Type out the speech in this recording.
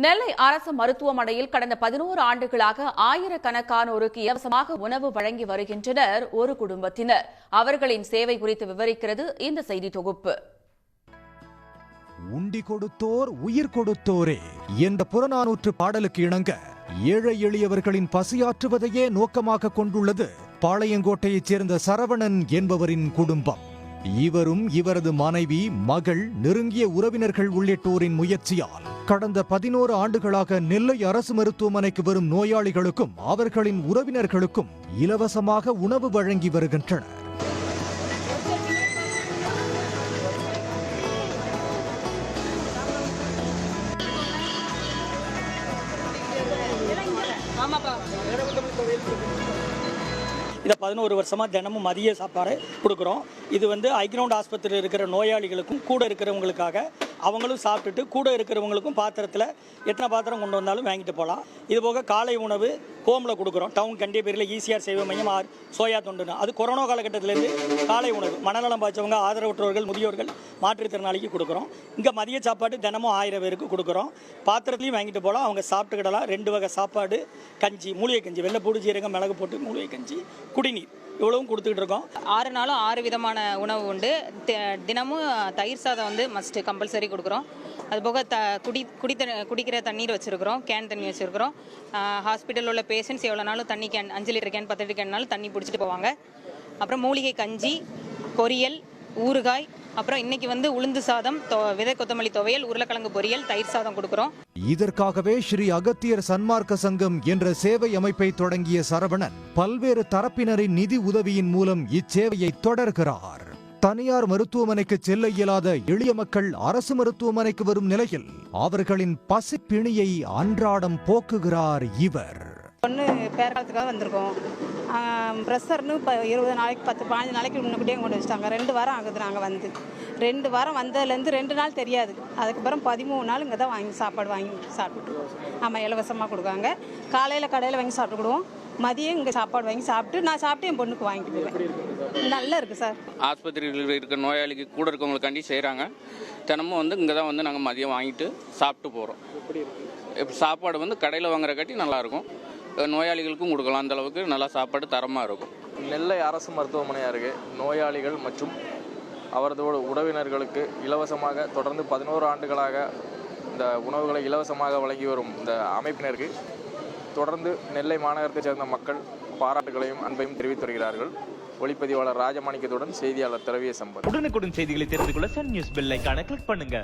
நெல்லை அரசு மருத்துவமனையில் கடந்த 11 ஆண்டுகளாக ஆயிரக்கணக்கானோருக்கு இலவசமாக உணவு வழங்கி வருகின்றனர் ஒரு குடும்பத்தினர். அவர்களின் சேவை குறித்து விவரிக்கிறது இந்த செய்தி தொகுப்பு. உண்டி கொடுத்தோர் உயிர் கொடுத்தோரே என்ற புறநானூற்று பாடலுக்கு இணங்க ஏழை எளியவர்களின் பசியாற்றுவதையே நோக்கமாக கொண்டுள்ளது பாளையங்கோட்டையைச் சேர்ந்த சரவணன் என்பவரின் குடும்பம். இவரும் இவரது மனைவி, மகள், நெருங்கிய உறவினர்கள் உள்ளிட்டோரின் முயற்சியால் கடந்த 11 ஆண்டுகளாக நெல்லை அரசு மருத்துவமனைக்கு வரும் நோயாளிகளுக்கும் அவர்களின் உறவினர்களுக்கும் இலவசமாக உணவு வழங்கி வருகின்றனர். இதை 11 வருஷமாக தினமும் மதிய சாப்பாடு கொடுக்குறோம். இது ஹைகிரவுண்ட் ஆஸ்பத்திரியில் இருக்கிற நோயாளிகளுக்கும் கூட இருக்கிறவங்களுக்காக அவங்களும் சாப்பிட்டுட்டு கூட இருக்கிறவங்களுக்கும் பாத்திரத்தில் எத்தனை பாத்திரம் கொண்டு வந்தாலும் வாங்கிட்டு போகலாம். இதுபோக காலை உணவு ஹோமில் கொடுக்குறோம். டவுன் கண்டிப்பேரியில் ஈசிஆர் சேவை மையம் சோயா தொண்டுன்னு அது கொரோனா காலகட்டத்திலேருந்து காலை உணவு மனநலம் பாய்ச்சவங்க, ஆதரவற்றவர்கள், முதியோர்கள், மாற்றுத்திறனாளிக்கு கொடுக்குறோம். இங்கே மதிய சாப்பாடு தினமும் 1000 பேருக்கு கொடுக்குறோம். பாத்திரத்துலையும் வாங்கிட்டு போகலாம், அவங்க சாப்பிட்டுக்கிடலாம். 2 வகை சாப்பாடு, கஞ்சி, மூலிகை கஞ்சி, வெள்ளைப்பூடு, ஜீரகம், மிளகு போட்டு மூலிகை கஞ்சி, குடிநீர் இவ்வளவும் கொடுத்துக்கிட்டு இருக்கோம். 6 நாளும் 6 விதமான உணவு உண்டு. தினமும் தயிர் சாதம் மஸ்ட் கம்பல்சரி கொடுக்குறோம். அதுபோக குடிக்கிற தண்ணீர் வச்சுருக்கிறோம், கேன் தண்ணி வச்சுருக்கிறோம். ஹாஸ்பிட்டலில் உள்ள பேஷண்ட்ஸ் எவ்வளோ நாளும் தண்ணி கேன் 5 லிட்டர் கேன் 10 லிட்டர் கேன்னாலும் தண்ணி பிடிச்சிட்டு போவாங்க. அப்புறம் மூலிகை கஞ்சி, பொரியல், ஊறுகாய், அப்புறம் இன்னைக்கு உளுந்து சாதம், விதை கொத்தமல்லி துவையல், உருளைக்கிழங்கு பொரியல், தயிர் சாதம் கொடுக்குறோம். இதற்காகவே ஸ்ரீ அகத்தியர் சன்மார்க்க சங்கம் என்ற சேவை அமைப்பை தொடங்கிய சரவணன் பல்வேறு தரப்பினரின் நிதி உதவியின் மூலம் இச்சேவையை தொடர்கிறார். தனியார் மருத்துவமனைக்கு செல்ல இயலாத எளிய மக்கள் அரசு மருத்துவமனைக்கு வரும் நிலையில் அவர்களின் பசிப்பிணியை அன்றாடம் போக்குகிறார் இவர். பொண்ணு பேரகாலத்துக்காக வந்திருக்கோம். ப்ரெஷர்னு இப்போ 20 நாளைக்கு 10-15 நாளைக்கு முன்னுக்கிட்டே கொண்டு வச்சுட்டாங்க. 2 வாரம் ஆகுது. நாங்கள் 2 வாரம் வந்ததுலேருந்து 2 நாள் தெரியாது. அதுக்கப்புறம் 13 நாள் இங்கே தான் சாப்பாடு வாங்கி சாப்பிட்டுருவோம். ஆமாம், இலவசமாக கொடுக்காங்க. காலையில் கடையில் வாங்கி சாப்பிட்டுக்கிடுவோம். மதியம் இங்கே சாப்பாடு வாங்கி சாப்பிட்டு நான் சாப்பிட்டு என் பொண்ணுக்கு வாங்கிட்டு போயிடுவேன். நல்லா இருக்குது சார். ஆஸ்பத்திரியில் இருக்கிற நோயாளிக்கு கூட இருக்கவங்களுக்காண்டி செய்கிறாங்க. தினமும் இங்கே தான் நாங்கள் மதியம் வாங்கிட்டு சாப்பிட்டு போகிறோம். இப்போ சாப்பாடு கடையில் வாங்குற காட்டி நல்லாயிருக்கும். நோயாளிகளுக்கும் கொடுக்கலாம். அந்த அளவுக்கு நல்லா சாப்பாடு தரமாக இருக்கும். நெல்லை அரசு மருத்துவமனையாக இருக்குது. நோயாளிகள் மற்றும் அவரதோட உறவினர்களுக்கு இலவசமாக தொடர்ந்து 11 ஆண்டுகளாக இந்த உணவுகளை இலவசமாக வழங்கி வரும் இந்த அமைப்பினருக்கு தொடர்ந்து நெல்லை மாநகரத்தைச் சேர்ந்த மக்கள் பாராட்டுகளையும் அன்பையும் தெரிவித்து வருகிறார்கள். ஒளிப்பதிவாளர் ராஜமாணிக்கத்துடன் செய்தியாளர் திரவிய சம்பத். உடனுக்குடன் செய்திகளை தெரிந்து கொள்ள சன் நியூஸ் பெல் ஐகானை கிளிக் பண்ணுங்க.